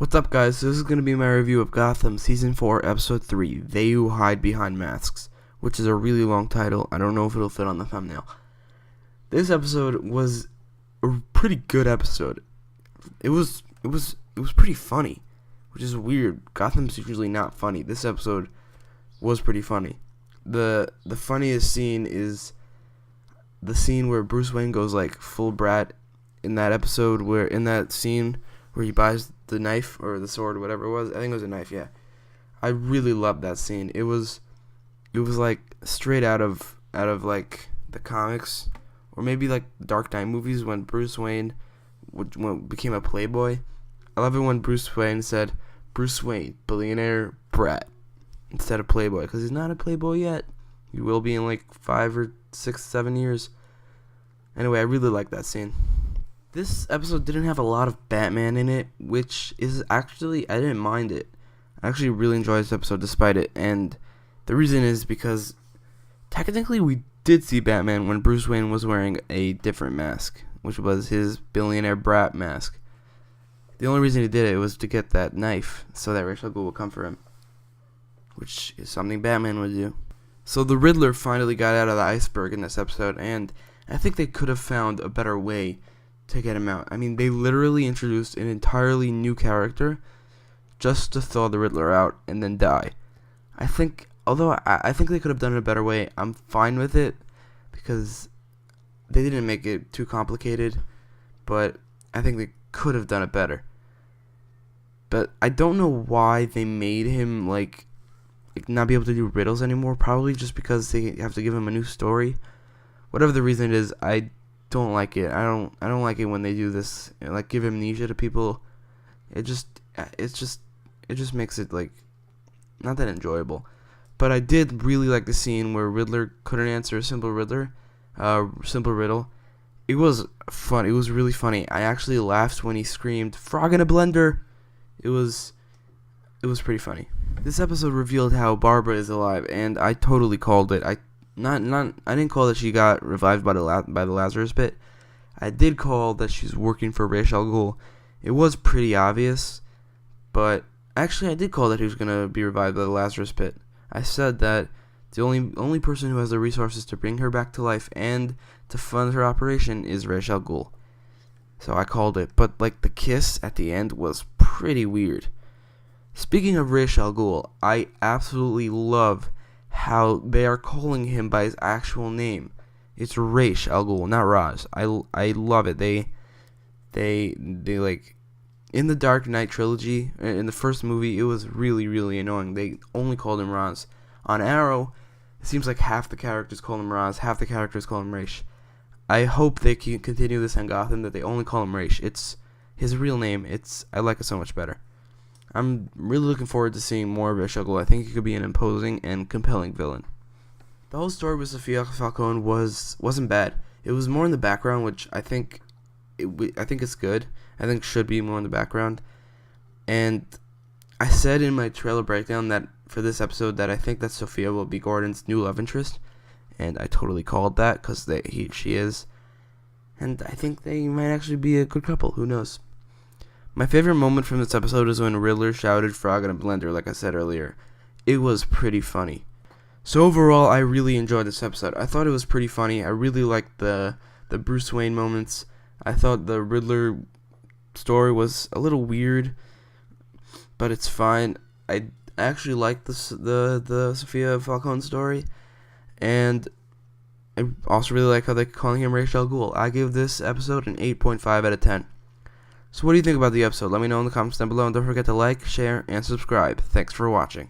What's up, guys? This is going to be my review of Gotham Season 4, Episode 3, They Who Hide Behind Masks, which is a really long title. I don't know if it'll fit on the thumbnail. This episode was a pretty good episode. It was pretty funny, which is weird. Gotham's usually not funny. This episode was pretty funny. The funniest scene is the scene where Bruce Wayne goes like full brat in that episode, where in that scene where he buys the knife or the sword or whatever it was. I think it was a knife, yeah. I really loved that scene. It was like straight out of like the comics, or maybe like Dark Knight movies, when Bruce Wayne became a playboy. I love it when Bruce Wayne said Bruce Wayne, billionaire brat, instead of playboy, because he's not a playboy yet. He will be in like 5 or 6, 7 years. Anyway, I really like that scene. This episode didn't have a lot of Batman in it, which is actually, I didn't mind it. I actually really enjoyed this episode despite it, and the reason is because technically we did see Batman when Bruce Wayne was wearing a different mask, which was his billionaire brat mask. The only reason he did it was to get that knife so that Rochelle Ghoul would come for him, which is something Batman would do. So the Riddler finally got out of the iceberg in this episode, and I think they could have found a better way to get him out. I mean, they literally introduced an entirely new character just to thaw the Riddler out and then die. I think they could have done it a better way. I'm fine with it because they didn't make it too complicated, but I think they could have done it better. But I don't know why they made him like not be able to do riddles anymore. Probably just because they have to give him a new story. Whatever the reason it is, I don't like it. I don't like it when they do this, like give amnesia to people. It just makes it like not that enjoyable. But I did really like the scene where Riddler couldn't answer a simple riddle. It was fun. It was really funny. I actually laughed when he screamed "frog in a blender." It was pretty funny. This episode revealed how Barbara is alive, and I totally called it. I didn't call that she got revived by the Lazarus pit. I did call that she's working for Rochelle Ghoul. It was pretty obvious, but actually I did call that he was gonna be revived by the Lazarus pit. I said that the only person who has the resources to bring her back to life and to fund her operation is Rochelle Ghoul. So I called it, but like the kiss at the end was pretty weird. Speaking of Rochelle Ghoul, I absolutely love how they are calling him by his actual name. It's Ra's al Ghul, not Raz. I love it. They like in the Dark Knight trilogy, in the first movie, it was really, really annoying. They only called him Raz. On Arrow, it seems like half the characters call him Raz, half the characters call him Ra's. I hope they can continue this on Gotham, that they only call him Ra's. It's his real name. I like it so much better. I'm really looking forward to seeing more of Rochelle Ghoul. I think he could be an imposing and compelling villain. The whole story with Sophia Falcone wasn't bad. It was more in the background, which I think it's good. I think should be more in the background. And I said in my trailer breakdown that for this episode that I think that Sophia will be Gordon's new love interest, and I totally called that because she is, and I think they might actually be a good couple. Who knows? My favorite moment from this episode is when Riddler shouted "frog in a blender," like I said earlier. It was pretty funny. So overall, I really enjoyed this episode. I thought it was pretty funny. I really liked the Bruce Wayne moments. I thought the Riddler story was a little weird, but it's fine. I actually liked the Sophia Falcone story, and I also really like how they're calling him Rochelle Ghoul. I give this episode an 8.5 out of 10. So what do you think about the episode? Let me know in the comments down below, and don't forget to like, share, and subscribe. Thanks for watching.